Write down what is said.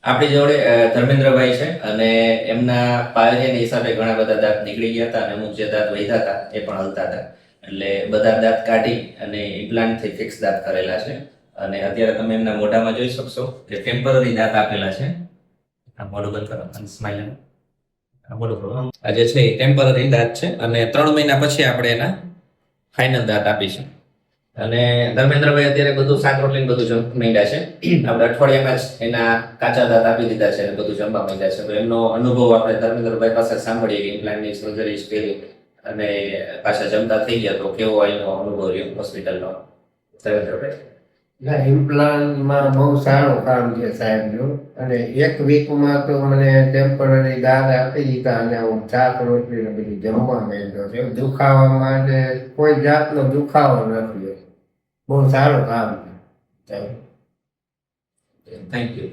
આપણી જોડે ધર્મેન્દ્રભાઈ છે અને એમના પાયરિયાના હિસાબે ઘણા બધા દાંત નીકળી ગયા હતા અને અમુક જે દાંત વધ્યા હતા એ પણ હલતા હતા. એટલે બધા દાંત કાઢી અને ઇમ્પ્લાન્ટથી ફિક્સ દાંત કરેલા છે. અને અત્યારે તમે એમના મોઢામાં જોઈ શકશો કે ટેમ્પરરી દાંત આપેલા છે. આ મોઢું બંધ કરો અને સ્માઈલ. આ જે છે એ ટેમ્પરરી દાંત છે અને 3 મહિના પછી આપણે એના ફાઇનલ દાંત આપીશું. અને ધર્મેન્દ્રભાઈ અત્યારે બધું શાક રોટલી બધું માંડ્યા છે. આપણે અઠવાડિયામાં જ એના કાચા દાંત આપી દીધા છે અને બધું જમવા માંડ્યા છે. તો એમનો અનુભવ આપણે ધર્મેન્દ્રભાઈ પાસે સાંભળીએ કે ઇમ્પ્લાન્ટની સર્જરી કરી અને પાછા જમતા થઈ ગયા તો કેવો એનો અનુભવ રહ્યો હોસ્પિટલનો. ધર્મેન્દ્રભાઈ ઇમ્પ્લાન્ટમાં બહુ સારું કામ છે સાહેબનું. અને 1 વીકમાં તો મને ટેમ્પરરી દાંત આપી દીધા અને હું શાક રોટલી બધું જમવા માંડ્યો છે. દુખાવા માટે કોઈ જાતનો દુખાવો નથી. બહુ સારું કામ છે. Thank you.